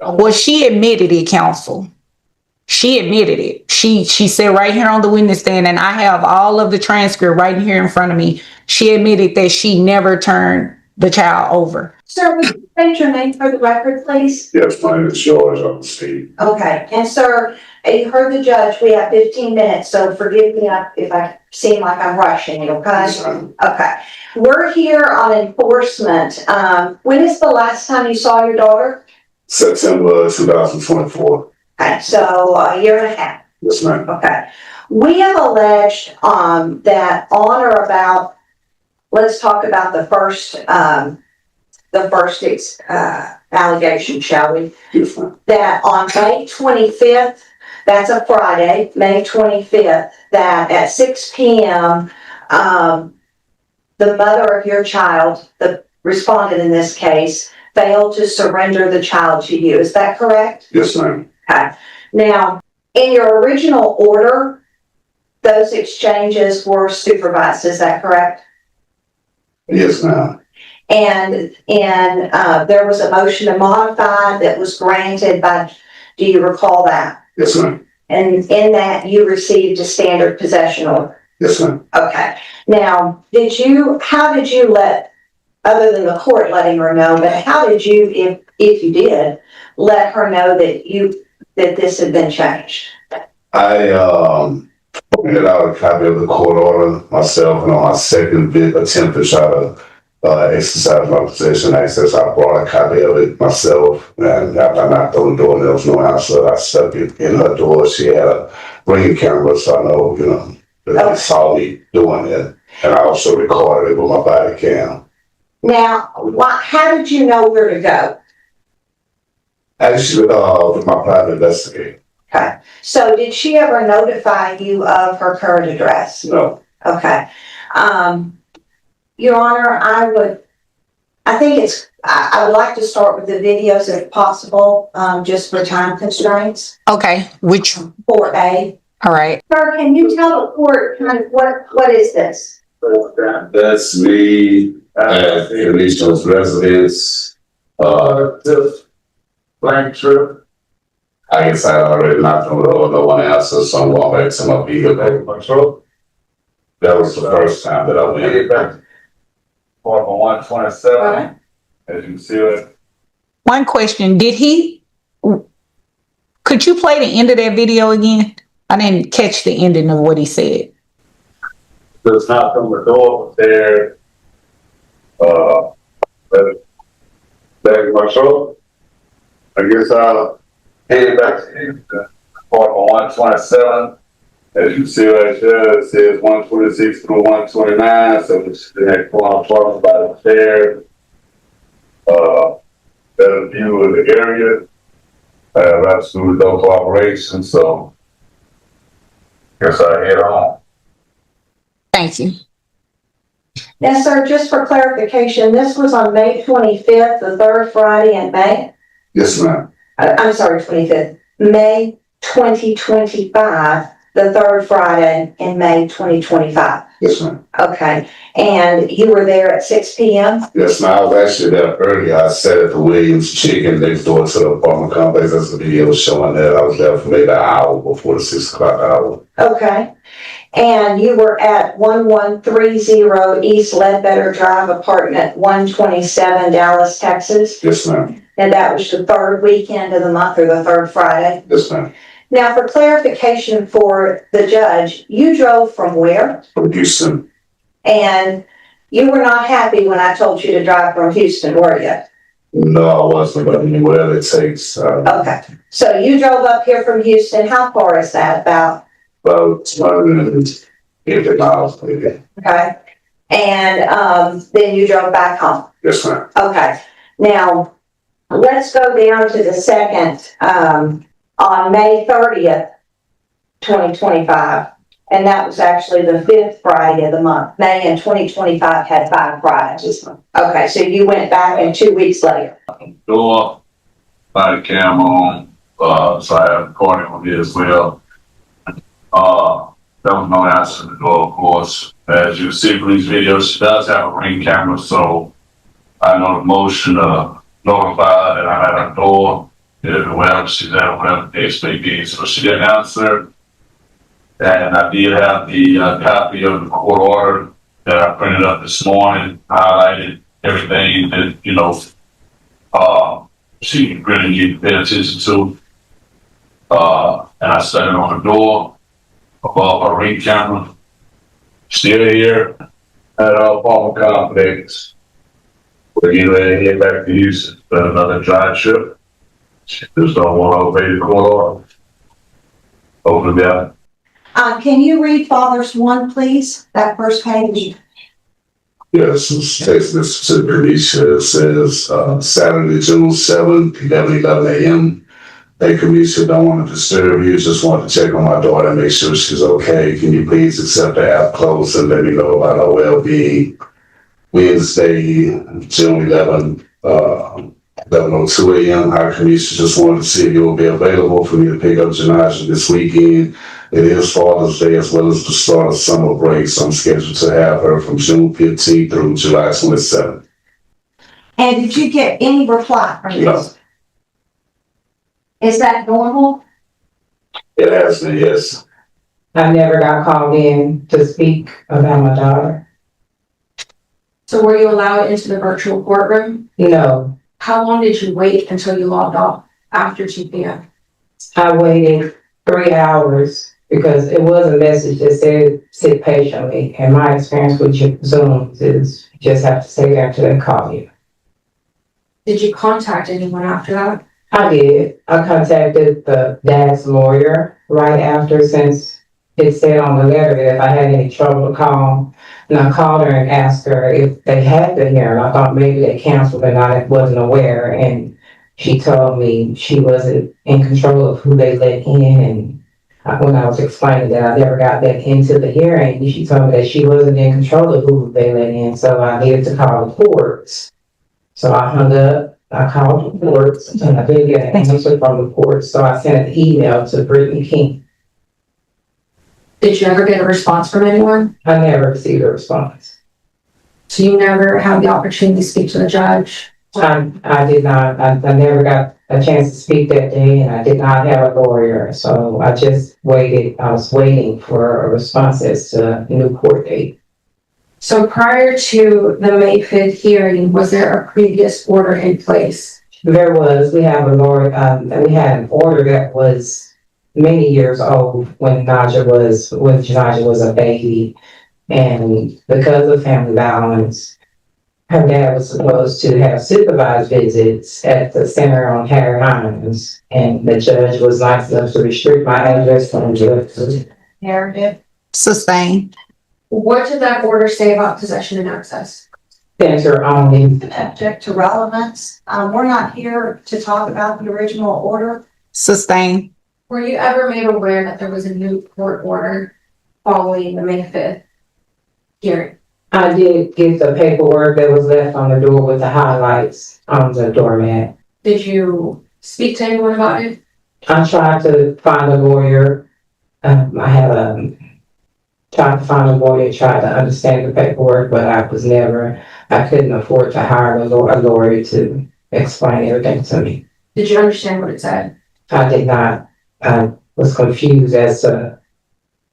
Well, she admitted it, counsel. She admitted it. She said right here on the witness stand, and I have all of the transcript right here in front of me. She admitted that she never turned the child over. Sir, would you state your name for the record, please? Yes, my name is George. I'm Steve. Okay, and sir, you heard the judge. We have 15 minutes, so forgive me if I seem like I'm rushing you, okay? Yes, okay. We're here on enforcement. When is the last time you saw your daughter? September 2024. Okay, so a year and a half. Yes, ma'am. Okay. We have alleged that on or about, let's talk about the first allegation, shall we? Yes, ma'am. That on May 25th, that's a Friday, May 25th, that at 6 p.m., the mother of your child, the respondent in this case, failed to surrender the child to you. Is that correct? Yes, ma'am. Okay. Now, in your original order, those exchanges were supervised. Is that correct? Yes, ma'am. And there was a motion to modify that was granted by, do you recall that? Yes, ma'am. And in that you received a standard possession order. Yes, ma'am. Okay. Now, how did you let, other than the court letting her know, but how did you, if you did, let her know that this had been changed? I printed out a copy of the court order myself, and on my second attempt to try to exercise my possession access, I brought a copy of it myself, and after I knocked on the door and there was no answer, I stuck it in her door. She had a ring camera, so I know, that they saw me doing it, and I also recorded it with my body cam. Now, how did you know where to go? Actually, with my private investigator. Okay. So did she ever notify you of her current address? No. Okay. Your Honor, I would like to start with the videos if possible, just for time constraints. Okay, which? 4A. All right. Sir, can you tell the court kind of what is this? That's me at Felicia's residence. This blank trip. I guess I already knocked on the door, no one answered, so I'm going back to my vehicle. That was the first time that I went back. For 127, Right. as you see it. One question, could you play the end of that video again? I didn't catch the ending of what he said. Just knocked on the door there. Back in my truck. I guess I'll head back to for 127. As you see right there, it says 126 through 129, so it's the next one I'm talking about there. Better view of the area. I have absolutely no cooperation, so guess I head on. Thank you. Yes, sir, just for clarification, this was on May 25th, the third Friday in May? Yes, ma'am. I'm sorry, 25th. May 2025, the third Friday in May 2025. Yes, ma'am. Okay, and you were there at 6 p.m.? Yes, ma'am. I was actually there earlier. I sat at the Williams Chicken next door to the apartment complex. That's the video showing that. I was there for maybe an hour before the 6 o'clock hour. Okay, and you were at 1130 East Ledbetter Drive, apartment 127, Dallas, Texas? Yes, ma'am. And that was the third weekend of the month, or the third Friday? Yes, ma'am. Now, for clarification for the judge, you drove from where? From Houston. And you were not happy when I told you to drive from Houston, were you? No, I wasn't, but whatever it takes. Okay, so you drove up here from Houston. How far is that about? About 250 miles, maybe. Okay, and then you drove back home. Yes, ma'am. Okay, now let's go down to the second, on May 30th, 2025. And that was actually the 5th Friday of the month. May in 2025 had 5 Fridays. Okay, so you went back and 2 weeks later. Door, body cam on, so I have recording on here as well. There was no answer to the door, of course. As you see from these videos, she does have a ring camera, so I know the motion to notify her that I'm at her door. wherever she's at, whatever the case may be. So she didn't answer. And I did have the copy of the court order that I printed up this morning, highlighted everything that, she really needed to pay attention to. And I set it on the door above her ring camera. Still here at Palmer Complex. We're getting ready to head back to Houston for another drive trip. She just don't want to obey the court order. Open it up. Can you read Father's one, please? That first page. Yes, it's text this to Kamisha. It says, Saturday, June 7th, 11 a.m. Hey, Kamisha, don't want to disturb you. Just want to check on my daughter, make sure she's okay. Can you please accept the app close and let me know about her well-being? Wednesday, June 11th, 11:02 a.m. Our Kamisha just wanted to see if you will be available for me to pick up Janaja this weekend. It is Father's Day as well as the start of summer break, so I'm scheduled to have her from June 15th through July 27th. And did you get any reply from this? No. Is that normal? It has been, yes. I never got called in to speak about my daughter. So were you allowed into the virtual courtroom? No, How long did you wait until you logged off after 2 p.m.? I waited 3 hours because it was a message that said sit patiently. And my experience with Zoom is you just have to stay there until they call you. Did you contact anyone after that? I did. I contacted the dad's lawyer right after, since it said on the letter that if I had any trouble to call. And I called her and asked her if they had the hearing. I thought maybe they canceled and I wasn't aware. And she told me she wasn't in control of who they let in. And when I was explaining that I never got that into the hearing, she told me that she wasn't in control of who they let in. So I needed to call the courts. So I hung up. I called the courts and I didn't get an answer from the courts. So I sent an email to Brittany King. Did you ever get a response from anyone? I never received a response. So you never had the opportunity to speak to the judge? I did not. I never got a chance to speak that day, and I did not have a lawyer. So I just waited. I was waiting for a response as to a new court date. So prior to the May 5th hearing, was there a previous order in place? There was. We have a lawyer. We had an order that was many years old when Janaja was a baby, and because of family violence, her dad was supposed to have supervised visits at the center on Harry Hines, and the judge was nice enough to restrict my address from the Narrative. sustain What did that order say about possession and access? center only. Object to relevance. We're not here to talk about the original order. Sustain. Were you ever made aware that there was a new court order following the May 5th hearing? I did get the paperwork that was left on the door with the highlights on the doormat. Did you speak to anyone about it? I tried to find a lawyer. I had tried to find a lawyer, tried to understand the paperwork, but I couldn't afford to hire a lawyer to explain everything to me. Did you understand what it said? I did not. I was confused as to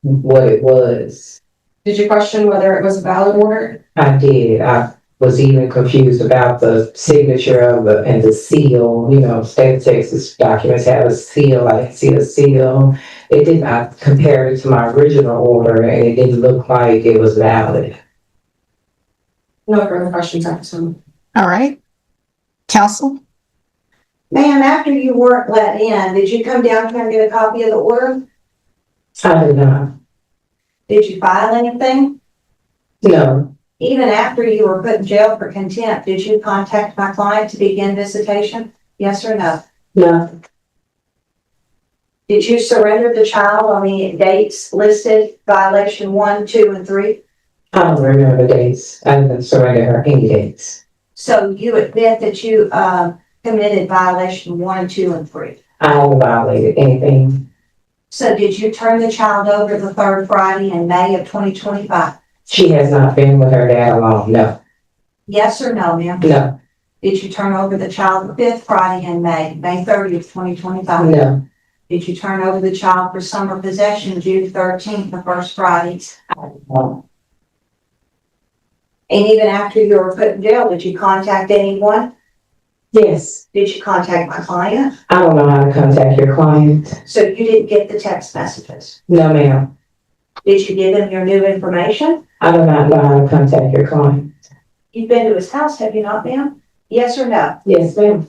what it was. Did you question whether it was a valid order? I did. I was even confused about the signature and the seal. State of Texas documents have a seal. I didn't see a seal. It did not compare it to my original order, and it didn't look like it was valid. No further questions, Anderson. All right. Counsel? Ma'am, after you weren't let in, did you come down here and get a copy of the order? I did not. Did you file anything? No. Even after you were put in jail for contempt, did you contact my client to begin visitation? Yes or no? No. Did you surrender the child on the dates listed, violation 1, 2, and 3? I don't remember the dates. I didn't surrender her any dates. So you admit that you committed violation 1, 2, and 3? I haven't violated anything. So did you turn the child over the third Friday in May of 2025? She has not been with her dad alone. No. Yes or no, ma'am? No. Did you turn over the child the fifth Friday in May, May 30th, 2025? No, Did you turn over the child for summer possession June 13th, the first Friday? no, And even after you were put in jail, did you contact anyone? yes, Did you contact my client? I don't know how to contact your client. So you didn't get the text messages. No, ma'am, Did you give him your new information? I do not know how to contact your client. You've been to his house, have you not, ma'am? Yes or no? Yes, ma'am.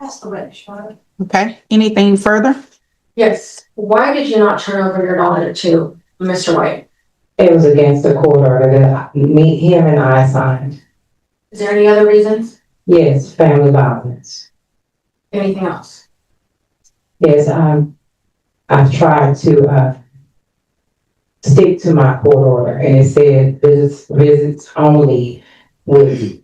That's the witness, Charlotte. Okay, anything further? Yes. Why did you not turn over your daughter to Mr. White? It was against the court order that him and I signed. Is there any other reasons? Yes, family violence. Anything else? Yes, I've tried to stick to my court order, and it said visits only with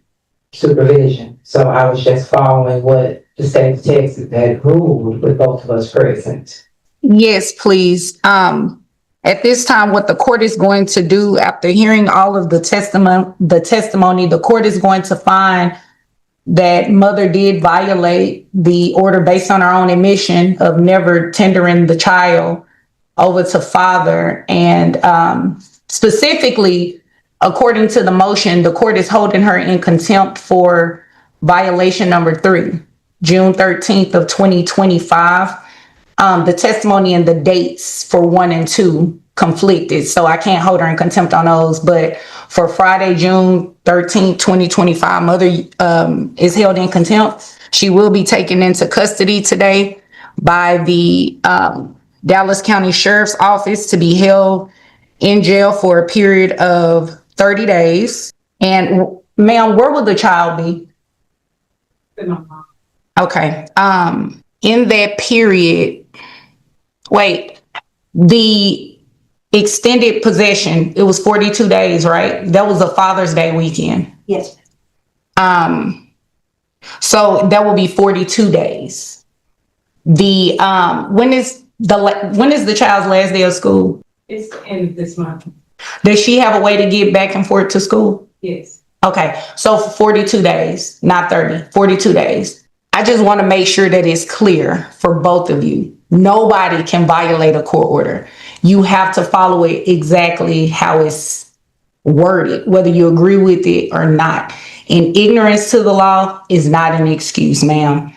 supervision. So I was just following what the state of Texas had ruled with both of us present. Yes, please. At this time, what the court is going to do after hearing all of the testimony, the court is going to find that mother did violate the order based on her own admission of never tendering the child over to father. And specifically, according to the motion, the court is holding her in contempt for violation number 3, June 13th of 2025. The testimony and the dates for 1 and 2 conflicted, so I can't hold her in contempt on those. But for Friday, June 13th, 2025, mother is held in contempt. She will be taken into custody today by the Dallas County Sheriff's Office to be held in jail for a period of 30 days. And ma'am, where will the child be? Okay. In that period, wait, the extended possession, it was 42 days, right? That was a Father's Day weekend. Yes. So that will be 42 days. The when is the child's last day of school? It's the end of this month. Does she have a way to get back and forth to school? Yes. Okay, so for 42 days, not 30, 42 days. I just want to make sure that it's clear for both of you. Nobody can violate a court order. You have to follow it exactly how it's worded, whether you agree with it or not. And ignorance to the law is not an excuse, ma'am.